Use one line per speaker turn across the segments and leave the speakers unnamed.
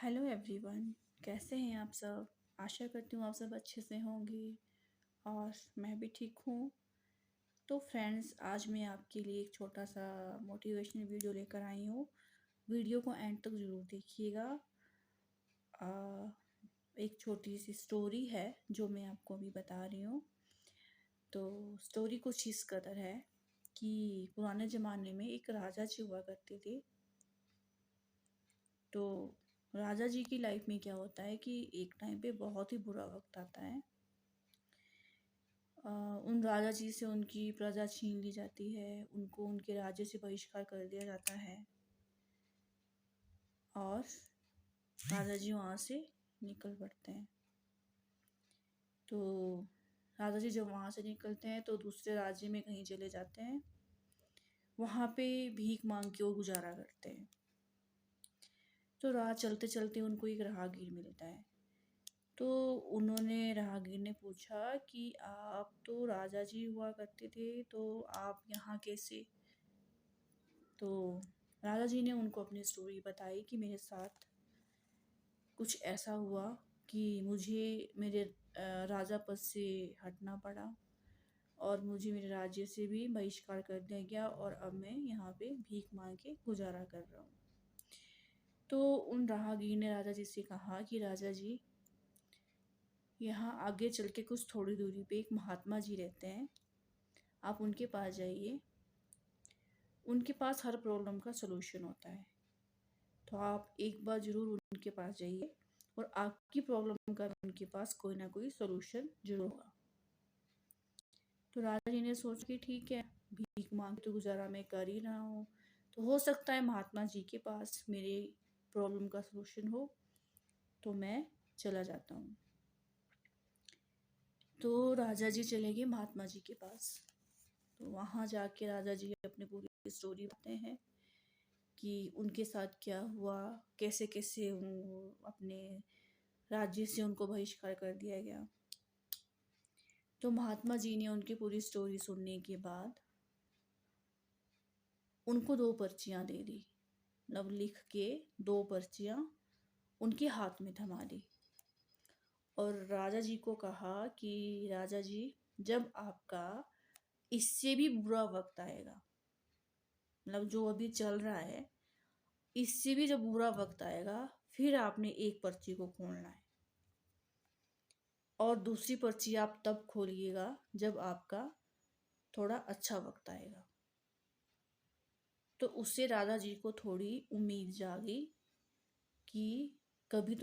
Hello everyone. कैसे हैं आप सब? आशा करती हूँ आप सब अच्छे से होंगे और मैं भी ठीक हूँ। तो फ्रेंड्स, आज मैं आपके लिए एक छोटा सा मोटिवेशनल वीडियो लेकर आई हूँ। वीडियो को एंड तक ज़रूर देखिएगा। आ, एक छोटी सी स्टोरी है जो मैं आपको अभी बता रही हूँ। तो स्टोरी कुछ इस कदर है कि पुराने ज़माने में एक राजा जी हुआ करते थे। तो राजा जी की लाइफ में क्या होता है कि एक टाइम पे बहुत ही बुरा वक्त आता है। उन राजा जी से उनकी प्रजा छीन ली जाती है, उनको उनके राज्य से बहिष्कार कर दिया जाता है और राजा जी वहाँ से निकल पड़ते हैं। तो राजा जी जब वहाँ से निकलते हैं तो दूसरे राज्य में कहीं चले जाते हैं, वहाँ पे भीख मांग के वो गुजारा करते हैं। तो राह चलते चलते उनको एक राहगीर मिलता है। तो राहगीर ने पूछा कि आप तो राजा जी हुआ करते थे, तो आप यहाँ कैसे? तो राजा जी ने उनको अपनी स्टोरी बताई कि मेरे साथ कुछ ऐसा हुआ कि मुझे मेरे राजा पद से हटना पड़ा और मुझे मेरे राज्य से भी बहिष्कार कर दिया गया और अब मैं यहाँ पे भीख मांग के गुजारा कर रहा हूँ। तो उन राहगीर ने राजा जी से कहा कि राजा जी, यहाँ आगे चल के कुछ थोड़ी दूरी पे एक महात्मा जी रहते हैं, आप उनके पास जाइए, उनके पास हर प्रॉब्लम का सलूशन होता है। तो आप एक बार ज़रूर उनके पास जाइए और आपकी प्रॉब्लम का उनके पास कोई ना कोई सलूशन जरूर होगा। तो राजा जी ने सोचा कि ठीक है, भीख मांग तो गुजारा मैं कर ही रहा हूँ, तो हो सकता है महात्मा जी के पास मेरे प्रॉब्लम का सलूशन हो, तो मैं चला जाता हूँ। तो राजा जी चले गए महात्मा जी के पास। तो वहाँ जाके राजा जी अपनी पूरी स्टोरी बताते हैं कि उनके साथ क्या हुआ, कैसे कैसे अपने राज्य से उनको बहिष्कार कर दिया गया। तो महात्मा जी ने उनकी पूरी स्टोरी सुनने के बाद उनको 2 पर्चियाँ दे दी, मतलब लिख के 2 पर्चियाँ उनके हाथ में थमा दी और राजा जी को कहा कि राजा जी, जब आपका इससे भी बुरा वक्त आएगा, मतलब जो अभी चल रहा है, इससे भी जब बुरा वक्त आएगा, फिर आपने एक पर्ची को खोलना है और दूसरी पर्ची आप तब खोलिएगा जब आपका थोड़ा अच्छा वक्त आएगा। तो उससे राजा जी को थोड़ी उम्मीद जागी कि कभी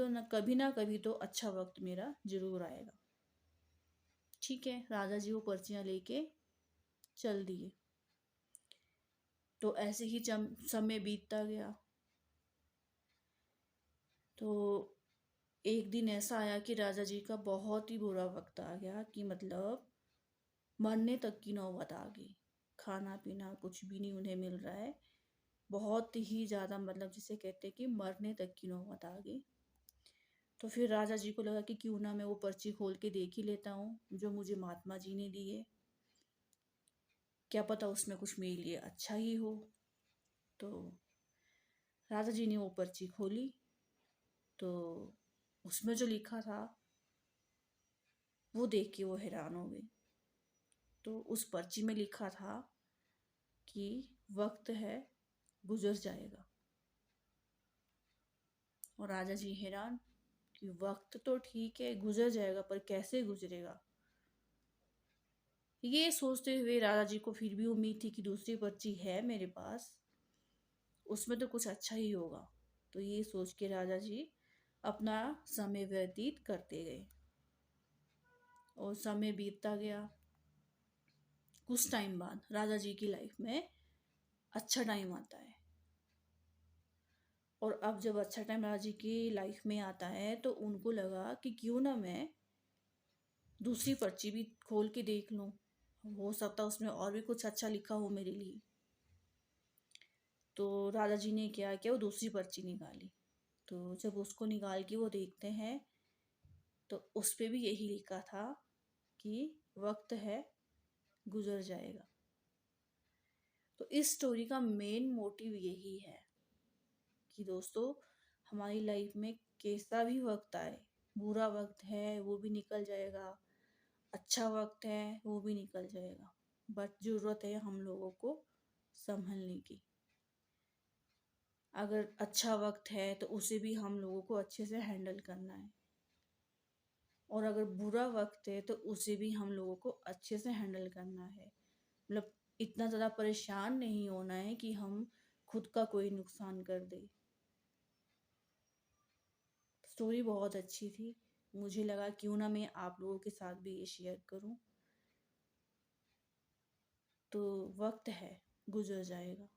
ना कभी तो अच्छा वक्त मेरा जरूर आएगा। ठीक है, राजा जी वो पर्चियाँ लेके चल दिए। तो ऐसे ही समय बीतता गया। तो एक दिन ऐसा आया कि राजा जी का बहुत ही बुरा वक्त आ गया कि मतलब मरने तक की नौबत आ गई। खाना पीना कुछ भी नहीं उन्हें मिल रहा है, बहुत ही ज़्यादा, मतलब जिसे कहते हैं कि मरने तक की नौबत आ गई। तो फिर राजा जी को लगा कि क्यों ना मैं वो पर्ची खोल के देख ही लेता हूँ जो मुझे महात्मा जी ने दी है, क्या पता उसमें कुछ मेरे लिए अच्छा ही हो। तो राजा जी ने वो पर्ची खोली, तो उसमें जो लिखा था वो देख के वो हैरान हो गए। तो उस पर्ची में लिखा था कि वक्त है, गुजर जाएगा। और राजा जी हैरान कि वक्त तो ठीक है गुजर जाएगा, पर कैसे गुजरेगा। ये सोचते हुए राजा जी को फिर भी उम्मीद थी कि दूसरी पर्ची है मेरे पास, उसमें तो कुछ अच्छा ही होगा। तो ये सोच के राजा जी अपना समय व्यतीत करते गए और समय बीतता गया। कुछ टाइम बाद राजा जी की लाइफ में अच्छा टाइम आता है और अब जब अच्छा टाइम राजा जी की लाइफ में आता है तो उनको लगा कि क्यों ना मैं दूसरी पर्ची भी खोल के देख लूं, हो सकता उसमें और भी कुछ अच्छा लिखा हो मेरे लिए। तो राजा जी ने क्या किया, वो दूसरी पर्ची निकाली। तो जब उसको निकाल के वो देखते हैं तो उस पे भी यही लिखा था कि वक्त है, गुजर जाएगा। तो इस स्टोरी का मेन मोटिव यही है कि दोस्तों, हमारी लाइफ में कैसा भी वक्त आए, बुरा वक्त है वो भी निकल जाएगा, अच्छा वक्त है वो भी निकल जाएगा, बट ज़रूरत है हम लोगों को संभलने की। अगर अच्छा वक्त है तो उसे भी हम लोगों को अच्छे से हैंडल करना है, और अगर बुरा वक्त है तो उसे भी हम लोगों को अच्छे से हैंडल करना है। मतलब इतना ज़्यादा परेशान नहीं होना है कि हम खुद का कोई नुकसान कर दे। स्टोरी बहुत अच्छी थी, मुझे लगा क्यों ना मैं आप लोगों के साथ भी ये शेयर करूं। तो वक्त है, गुजर जाएगा,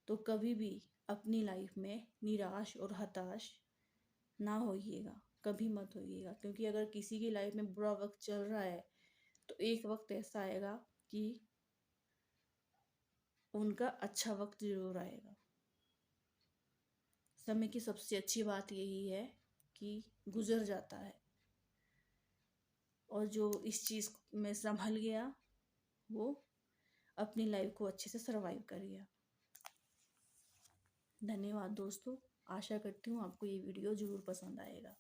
तो कभी भी अपनी लाइफ में निराश और हताश ना होइएगा, कभी मत होइएगा, क्योंकि अगर किसी की लाइफ में बुरा वक्त चल रहा है तो एक वक्त ऐसा आएगा कि उनका अच्छा वक्त ज़रूर आएगा। समय की सबसे अच्छी बात यही है कि गुजर जाता है, और जो इस चीज़ में संभल गया वो अपनी लाइफ को अच्छे से सरवाइव कर गया। धन्यवाद दोस्तों, आशा करती हूँ आपको ये वीडियो ज़रूर पसंद आएगा।